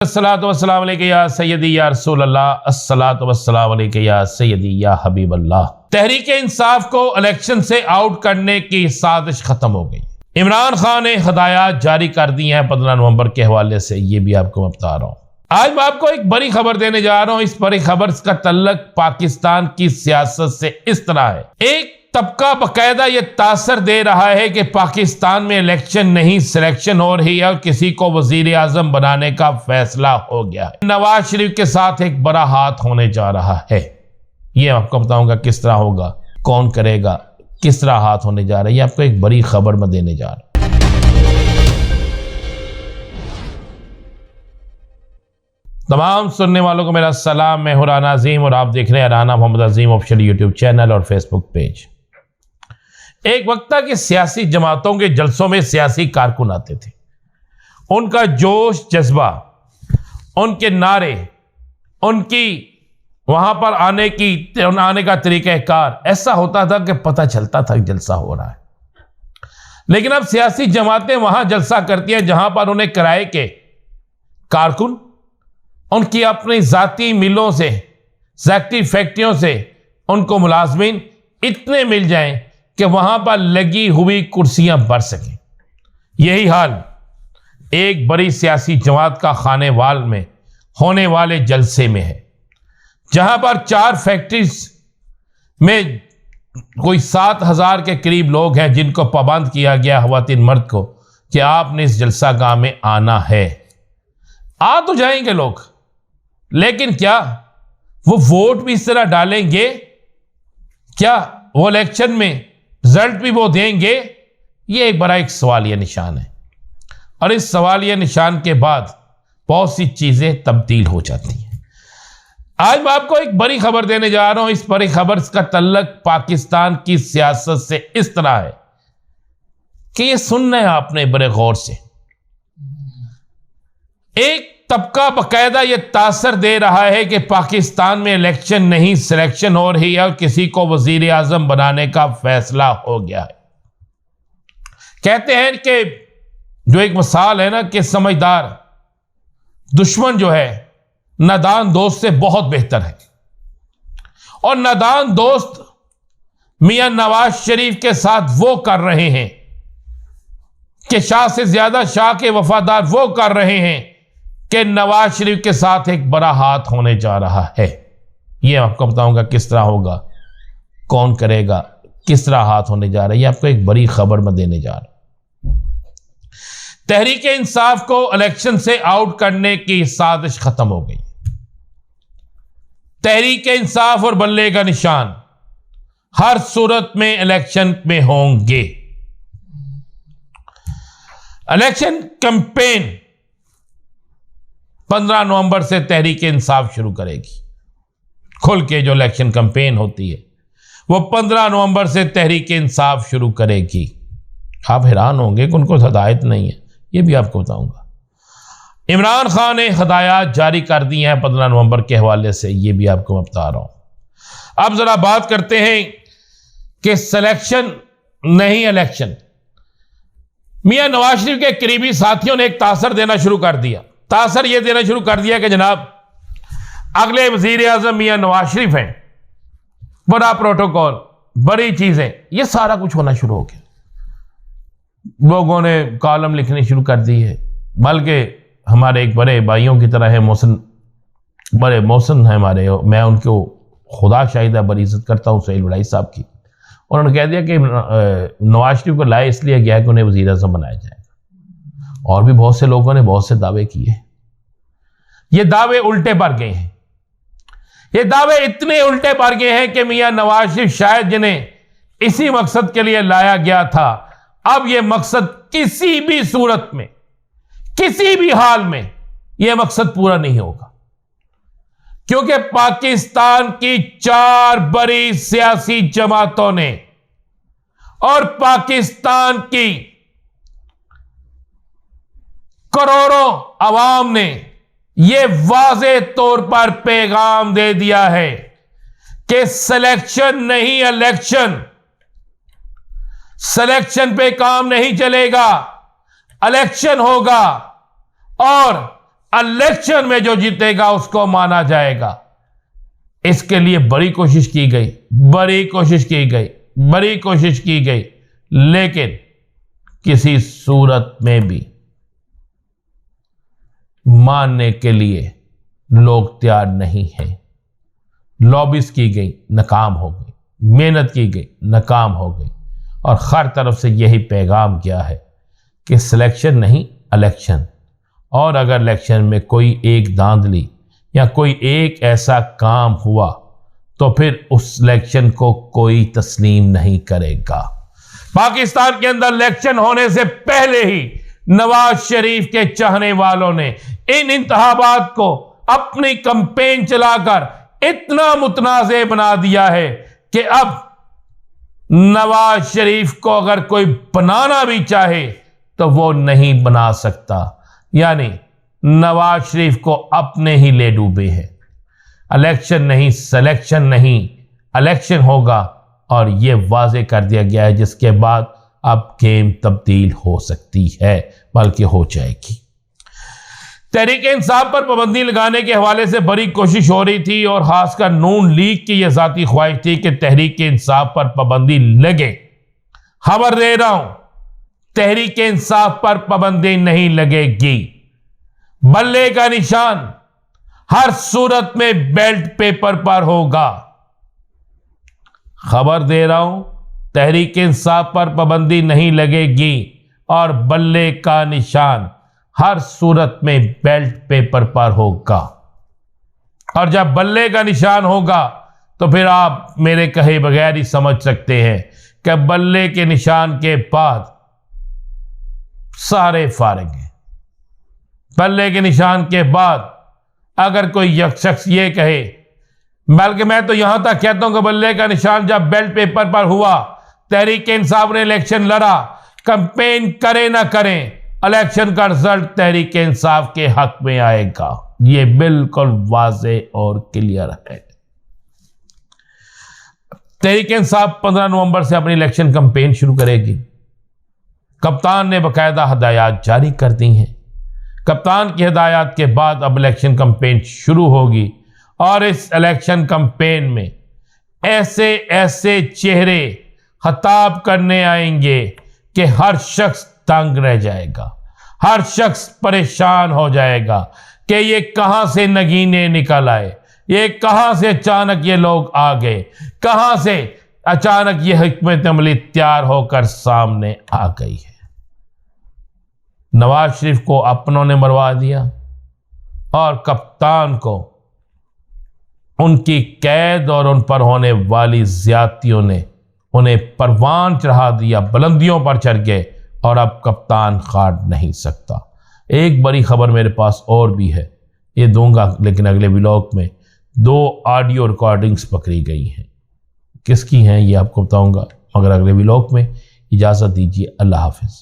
अस्सलातु वस्सलाम अलैका या सय्यदी या रसूल अल्लाह, अस्सलातु वस्सलाम अलैका या सय्यदी या हबीब अल्लाह। तहरीक इंसाफ को इलेक्शन से आउट करने की साजिश खत्म हो गई। इमरान खान ने हदायत जारी कर दी हैं 15 नवंबर के हवाले से, ये भी आपको मैं बता रहा हूँ। आज मैं आपको एक बड़ी खबर देने जा रहा हूँ। इस बड़ी खबर का तल्लुक पाकिस्तान की सियासत से इस तरह है। एक तबका बाकायदा ये तासर दे रहा है कि पाकिस्तान में इलेक्शन नहीं सिलेक्शन हो रही है और किसी को वजीर आजम बनाने का फैसला हो गया है। नवाज शरीफ के साथ एक बड़ा हाथ होने जा रहा है। ये आपको बताऊंगा किस तरह होगा, कौन करेगा, किस तरह हाथ होने जा रहा है। ये आपको एक बड़ी खबर मैं देने जा रहा हूं। तमाम सुनने वालों को मेरा सलाम। मैं हूं राना अजीम और आप देख रहे हैं राना मोहम्मद अजीम ऑफिशियल यूट्यूब चैनल और फेसबुक पेज। एक वक्त था कि सियासी जमातों के जलसों में सियासी कारकुन आते थे। उनका जोश जज्बा, उनके नारे, उनकी वहां पर आने का तरीक़ाकार ऐसा होता था कि पता चलता था कि जलसा हो रहा है। लेकिन अब सियासी जमातें वहां जलसा करती हैं जहां पर उन्हें किराए के कारकुन उनकी अपनी जाती मिलों से, जाती फैक्ट्रियों से उनको मुलाजमीन इतने मिल जाएं कि वहां पर लगी हुई कुर्सियां भर सकें। यही हाल एक बड़ी सियासी जमात का खानेवाल में होने वाले जलसे में है, जहां पर 4 फैक्ट्रीज में कोई 7,000 के करीब लोग हैं जिनको पाबंद किया गया ख्वातीन मर्द को कि आपने इस जलसा गाह में आना है। आ तो जाएंगे लोग, लेकिन क्या वो वोट भी इस तरह डालेंगे? क्या वो इलेक्शन में रिजल्ट भी वो देंगे? ये एक बड़ा एक सवालिया निशान है। और इस सवालिया निशान के बाद बहुत सी चीजें तब्दील हो जाती हैं। आज मैं आपको एक बड़ी खबर देने जा रहा हूं। इस बड़ी खबर का तल्लुक पाकिस्तान की सियासत से इस तरह है कि ये सुनना है आपने बड़े गौर से। एक तबका बाकायदा ये तासर दे रहा है कि पाकिस्तान में इलेक्शन नहीं सिलेक्शन हो रही है और किसी को वजीर आजम बनाने का फैसला हो गया है। कहते हैं कि जो एक मिसाल है ना कि समझदार दुश्मन जो है नादान दोस्त से बहुत बेहतर है। और नादान दोस्त मियां नवाज शरीफ के साथ वो कर रहे हैं कि शाह से ज्यादा शाह के वफादार वो कर रहे हैं कि नवाज शरीफ के साथ एक बड़ा हाथ होने जा रहा है। ये आपको बताऊंगा किस तरह होगा, कौन करेगा, किस तरह हाथ होने जा रहा है। ये आपको एक बड़ी खबर मैं देने जा रहा हूं। तहरीक इंसाफ को इलेक्शन से आउट करने की साजिश खत्म हो गई। तहरीक इंसाफ और बल्ले का निशान हर सूरत में इलेक्शन में होंगे। इलेक्शन कैंपेन 15 नवंबर से तहरीक इंसाफ शुरू करेगी। खुल के जो इलेक्शन कैंपेन होती है वो 15 नवंबर से तहरीक इंसाफ शुरू करेगी। आप हैरान होंगे कि उनको हदायत नहीं है, ये भी आपको बताऊंगा। इमरान खान ने हदायत जारी कर दी हैं 15 नवंबर के हवाले से, ये भी आपको मैं बता रहा हूं। अब जरा बात करते हैं कि सिलेक्शन नहीं इलेक्शन। मियां नवाज शरीफ के करीबी साथियों ने एक तासर देना शुरू कर दिया। तासर यह देना शुरू कर दिया कि जनाब अगले वजीर आजम मियां नवाज शरीफ हैं, बड़ा प्रोटोकॉल, बड़ी चीजें, ये सारा कुछ होना शुरू हो गया। लोगों ने कॉलम लिखनी शुरू कर दी है। बल्कि हमारे एक बड़े भाइयों की तरह है मोहसिन, बड़े मोहसिन है हमारे, मैं उनको खुदा शाहिदा बड़ी इज्जत करता हूँ, सहील वड़ाई साहब की। उन्होंने कह दिया कि नवाज शरीफ को लाए इसलिए गया कि उन्हें वजीर आजम बनाया जाएगा। और भी बहुत से लोगों ने बहुत से दावे किए। ये दावे उल्टे पर गए हैं। ये दावे इतने उल्टे पर गए हैं कि मियां नवाज शरीफ शायद जिन्हें इसी मकसद के लिए लाया गया था, अब यह मकसद किसी भी सूरत में, किसी भी हाल में यह मकसद पूरा नहीं होगा। क्योंकि पाकिस्तान की 4 बड़ी सियासी जमातों ने और पाकिस्तान की करोड़ों अवाम ने यह वाज़े तौर पर पैगाम दे दिया है कि सिलेक्शन नहीं इलेक्शन। सिलेक्शन पे काम नहीं चलेगा, इलेक्शन होगा और इलेक्शन में जो जीतेगा उसको माना जाएगा। इसके लिए बड़ी कोशिश की गई, लेकिन किसी सूरत में भी मानने के लिए लोग तैयार नहीं हैं। लॉबिस की गई, नाकाम हो गई, मेहनत की गई, नाकाम हो गई, और हर तरफ से यही पैगाम गया है कि सिलेक्शन नहीं इलेक्शन, और अगर इलेक्शन में कोई एक धांधली या कोई एक ऐसा काम हुआ तो फिर उस इलेक्शन को कोई तस्लीम नहीं करेगा। पाकिस्तान के अंदर इलेक्शन होने से पहले ही नवाज शरीफ के चाहने वालों ने इन इंतखाबात को अपनी कैंपेन चलाकर इतना मुतनाज़े बना दिया है कि अब नवाज शरीफ को अगर कोई बनाना भी चाहे तो वो नहीं बना सकता। यानी नवाज शरीफ को अपने ही ले डूबे हैं। इलेक्शन नहीं, सिलेक्शन नहीं, इलेक्शन होगा, और ये वाजे कर दिया गया है, जिसके बाद अब गेम तब्दील हो सकती है, बल्कि हो जाएगी। तहरीक इंसाफ पर पाबंदी लगाने के हवाले से बड़ी कोशिश हो रही थी, और खासकर नून लीग की यह जाती ख्वाहिश थी कि तहरीक इंसाफ पर पाबंदी लगे। खबर दे रहा हूं, तहरीक इंसाफ पर पाबंदी नहीं लगेगी। बल्ले का निशान हर सूरत में बैलेट पेपर पर होगा। खबर दे रहा हूं, तहरीक इंसाफ पर पाबंदी नहीं लगेगी, और बल्ले का निशान हर सूरत में बैलेट पेपर पर होगा। और जब बल्ले का निशान होगा तो फिर आप मेरे कहे बगैर ही समझ सकते हैं कि बल्ले के निशान के बाद सारे फारिग हैं। बल्ले के निशान के बाद अगर कोई शख्स ये कहे, बल्कि मैं तो यहां तक कहता हूं कि बल्ले का निशान जब बैलेट पेपर पर हुआ, तहरीक इंसाफ ने इलेक्शन लड़ा, कैंपेन करे ना करें, इलेक्शन का रिजल्ट तहरीक इंसाफ के हक में आएगा। यह बिल्कुल वाज़े और क्लियर है। तहरीक इंसाफ 15 नवंबर से अपनी इलेक्शन कैंपेन शुरू करेगी। कप्तान ने बाकायदा हदायत जारी कर दी हैं। कप्तान की हदायत के बाद अब इलेक्शन कैंपेन शुरू होगी, और इस इलेक्शन कैंपेन में ऐसे ऐसे चेहरे खिताब करने आएंगे कि हर शख्स तंग रह जाएगा, हर शख्स परेशान हो जाएगा कि ये कहां से नगीने निकल आए, ये कहां से अचानक ये लोग आ गए, कहां से अचानक ये हिकमत अमली तैयार होकर सामने आ गई है। नवाज शरीफ को अपनों ने मरवा दिया, और कप्तान को उनकी कैद और उन पर होने वाली ज्यादतियों ने उन्हें परवान चढ़ा दिया, बुलंदियों पर चढ़ गए, और अब कप्तान खाट नहीं सकता। एक बड़ी खबर मेरे पास और भी है, ये दूंगा, लेकिन अगले व्लॉग में 2 ऑडियो रिकॉर्डिंग्स पकड़ी गई हैं। किसकी हैं ये आपको बताऊंगा, मगर अगले व्लॉग में। इजाज़त दीजिए, अल्लाह हाफिज़।